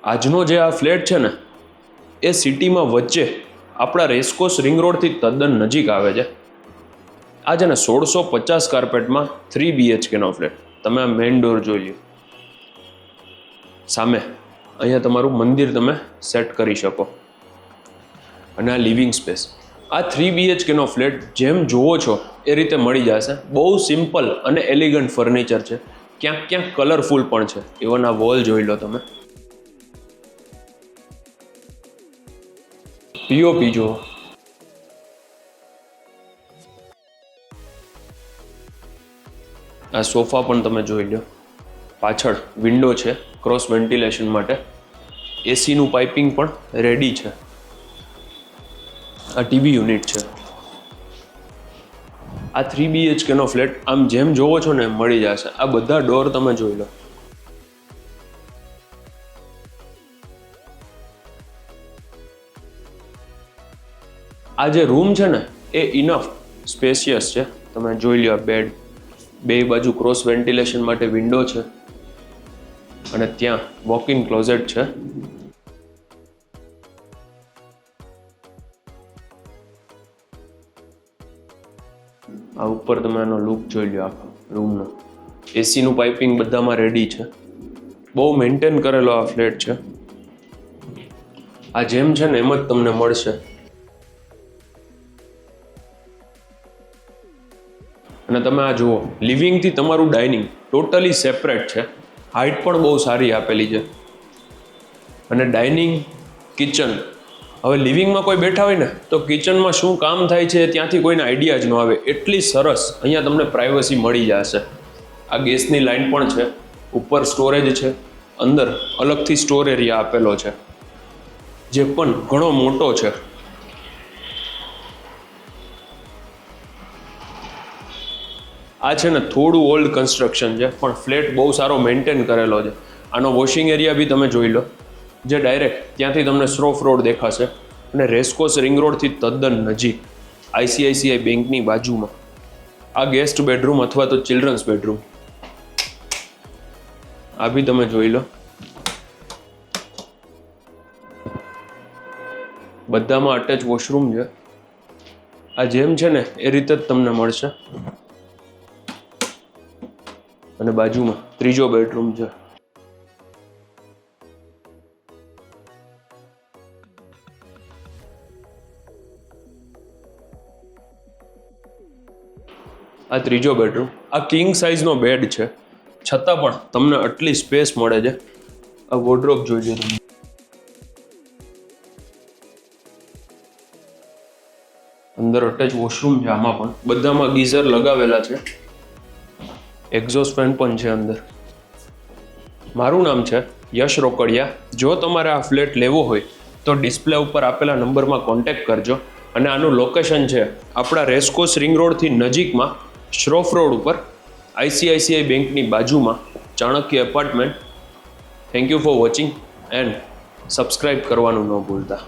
આજનો જે આ ફ્લેટ છે ને એ સિટીમાં વચ્ચે આપણા રેસકોર્સ રિંગ રોડથી તદ્દન નજીક આવે છે. આ છે ને 1650 કાર્પેટમાં 3 BHKનો ફ્લેટ. તમે આ મેઇન ડોર જોઈ લો, સામે અહીંયા તમારું મંદિર તમે સેટ કરી શકો. અને આ લિવિંગ સ્પેસ, આ 3 BHKનો ફ્લેટ જેમ જોવો છો એ રીતે મળી જશે. બહુ સિમ્પલ અને એલિગન્ટ ફર્નિચર છે, ક્યાંક ક્યાંક કલરફુલ પણ છે. ઇવન આ વોલ જોઈ લો તમે, પીઓપી જુઓ. આ સોફા પણ તમે જોઈ લો. પાછળ વિન્ડો છે ક્રોસ વેન્ટિલેશન માટે. એસીનું પાઇપિંગ પણ રેડી છે. આ ટીવી યુનિટ છે. આ 3 BHKનો ફ્લેટ આમ જેમ જોવો છો ને એમ મળી જશે. આ બધા ડોર તમે જોઈ લો. આ જે રૂમ છે ને એ ઇનફ સ્પેશિયસ છે. તમે જોઈ લો, બેડ, બે બાજુ ક્રોસ વેન્ટિલેશન માટે વિન્ડો છે અને ત્યાં વોક ઇન ક્લોઝેટ છે. આ ઉપર તમે આનો લુક જોઈ લો આખા રૂમનો. એસીનું પાઇપિંગ બધામાં રેડી છે. બહુ મેન્ટેન કરેલો આ ફ્લેટ છે. આ જેમ છે ને એમ જ તમને મળશે. અને તમે આ જુઓ, લિવિંગથી તમારું ડાઇનિંગ ટોટલી સેપરેટ છે. હાઇટ પણ બહુ સારી આપેલી છે. અને ડાઇનિંગ, કિચન, હવે લિવિંગમાં કોઈ બેઠા હોય ને તો કિચનમાં શું કામ થાય છે ત્યાંથી કોઈને આઈડિયા જ ન આવે. એટલી સરસ અહીંયા તમને પ્રાઇવસી મળી જશે. આ ગેસની લાઇન પણ છે. ઉપર સ્ટોરેજ છે. અંદર અલગથી સ્ટોર એરિયા આપેલો છે, જે પણ ઘણો મોટો છે. આ છે ને થોડું ઓલ્ડ કન્સ્ટ્રક્શન છે, પણ ફ્લેટ બહુ સારો મેન્ટેન કરેલો છે. આનો વોશિંગ એરિયા બી તમે જોઈ લો, જે ડાયરેક્ટ ત્યાંથી તમને શ્રોફ રોડ દેખાશે અને રેસકોર્સ રિંગ રોડથી તદ્દન નજીક, ICICI બેંકની બાજુમાં. આ ગેસ્ટ બેડરૂમ અથવા તો ચિલ્ડ્રન્સ બેડરૂમ, આ બી તમે જોઈ લો. બધામાં અટેચ વોશરૂમ છે. આ જેમ છે ને એ રીતે જ તમને મળશે. અને બાજુમાં ત્રીજો બેડરૂમ છે. આ ત્રીજો બેડરૂમ. આ કિંગ સાઇઝનો બેડ છે, છતાં પણ તમને આટલી સ્પેસ મળે છે. આ વોર્ડરોબ જોઈ લો તમે. અંદર અટેચ વોશરૂમ છે. આમાં પણ બધામાં ગીઝર લગાવેલા છે. એક્ઝોસ્ટ ફેન પણ છે અંદર. મારું નામ છે યશ રોકડિયા. જો તમારે આ ફ્લેટ લેવો હોય તો ડિસ્પ્લે ઉપર આપેલા નંબરમાં કોન્ટેક્ટ કરજો. અને આનું લોકેશન છે આપણા રેસકોર્સ રિંગ રોડથી નજીકમાં, શ્રોફ રોડ ઉપર, ICICI બેંકની બાજુમાં, Chanakya apartment. Thank you for watching and subscribe કરવાનું ન ભૂલતા.